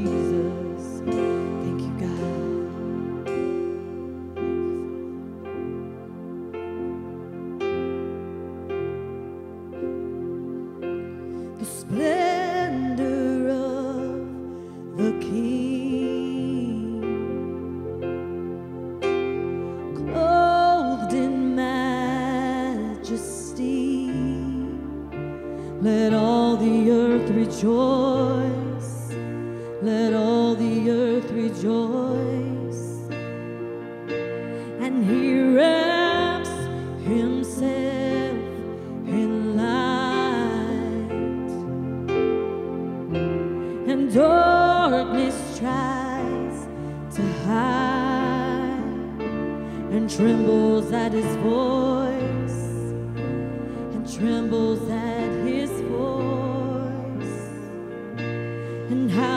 Jesus. Thank you, God. The splendor of the King, clothed in majesty. Let all the earth rejoice. Let all the earth rejoice. And he wraps himself in light, and darkness tries to hide, and trembles at his voice, and trembles at his voice. And how